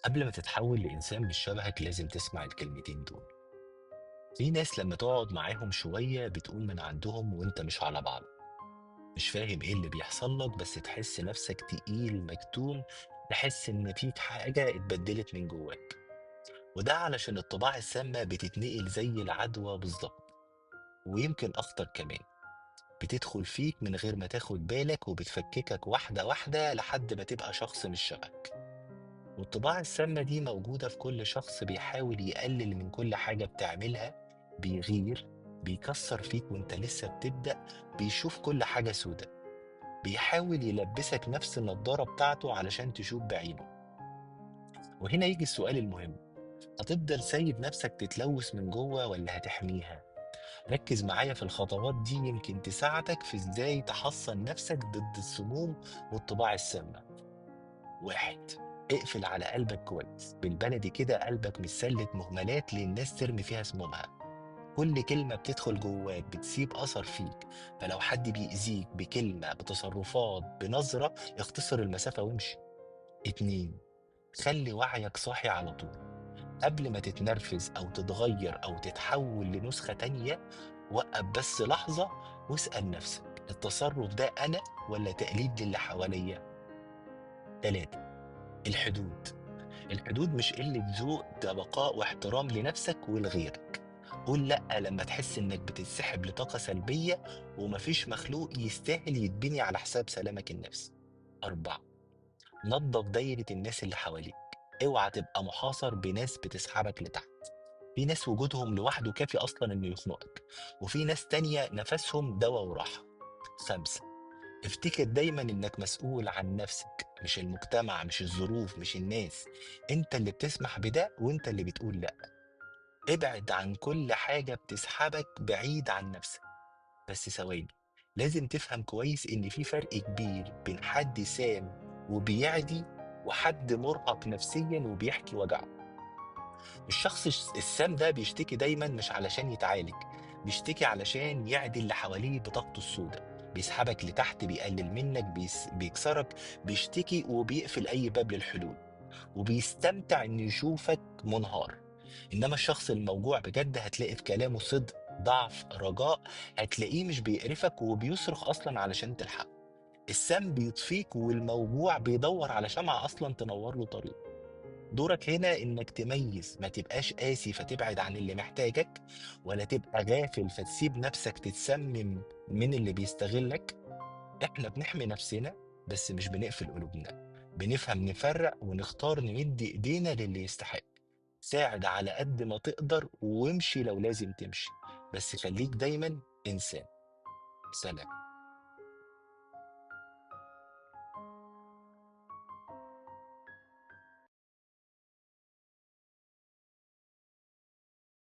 قبل ما تتحول لإنسان مش شبهك لازم تسمع الكلمتين دول. في ناس لما تقعد معاهم شوية بتقول من عندهم وانت مش على بعض، مش فاهم ايه اللي بيحصل لك، بس تحس نفسك تقيل مكتوم، تحس ان فيك حاجة اتبدلت من جواك. وده علشان الطباع السامة بتتنقل زي العدوى بالظبط، ويمكن أخطر كمان، بتدخل فيك من غير ما تاخد بالك وبتفككك واحدة واحدة لحد ما تبقى شخص مش شبهك. والطباع السامة دي موجودة في كل شخص بيحاول يقلل من كل حاجة بتعملها، بيغير، بيكسر فيك وانت لسه بتبدأ، بيشوف كل حاجة سودة، بيحاول يلبسك نفس النضارة بتاعته علشان تشوف بعينه. وهنا يجي السؤال المهم، هتفضل سايب نفسك تتلوث من جوه ولا هتحميها؟ ركز معايا في الخطوات دي يمكن تساعدك في ازاي تحصن نفسك ضد السموم والطباع السامة. واحد، اقفل على قلبك كويس، بالبلدي كده قلبك مش سلة مهملات للناس ترمي فيها سمومها. كل كلمة بتدخل جواك بتسيب أثر فيك، فلو حد بيأذيك بكلمة بتصرفات بنظرة، اختصر المسافة وامشي. اتنين، خلي وعيك صاحي على طول، قبل ما تتنرفز أو تتغير أو تتحول لنسخة تانية، وقف بس لحظة واسأل نفسك، التصرف ده أنا ولا تقليد للي حواليا؟ تلاتة، الحدود. الحدود مش قلة ذوق، ده بقاء واحترام لنفسك ولغيرك. قول لأ لما تحس إنك بتتسحب لطاقة سلبية، ومفيش مخلوق يستاهل يتبني على حساب سلامك النفسي. أربعة، نظف دايرة الناس اللي حواليك، اوعى تبقى محاصر بناس بتسحبك لتحت. في ناس وجودهم لوحده كافي أصلا إنه يخنقك، وفي ناس تانية نفسهم دواء وراحة. خمسة، افتكر دايما انك مسؤول عن نفسك، مش المجتمع، مش الظروف، مش الناس. انت اللي بتسمح بده وانت اللي بتقول لا. ابعد عن كل حاجة بتسحبك بعيد عن نفسك. بس ثواني، لازم تفهم كويس ان في فرق كبير بين حد سام وبيعدي وحد مرهق نفسيا وبيحكي وجعه. الشخص السام ده بيشتكي دايما مش علشان يتعالج، بيشتكي علشان يعدي اللي حواليه بطاقته السوداء، بيسحبك لتحت، بيقلل منك، بيكسرك، بيشتكي وبيقفل أي باب للحلول، وبيستمتع إنه يشوفك منهار. إنما الشخص الموجوع بجد هتلاقي في كلامه صدق، ضعف، رجاء، هتلاقيه مش بيقرفك وبيصرخ أصلا علشان تلحقه. السام بيطفيك والموجوع بيدور على شمعة أصلا تنور له طريق. دورك هنا انك تميز، ما تبقاش قاسي فتبعد عن اللي محتاجك، ولا تبقى غافل فتسيب نفسك تتسمم من اللي بيستغلك. احنا بنحمي نفسنا، بس مش بنقفل قلوبنا، بنفهم نفرق ونختار نمد ايدينا للي يستحق. ساعد على قد ما تقدر وامشي لو لازم تمشي، بس خليك دايما انسان. سلام.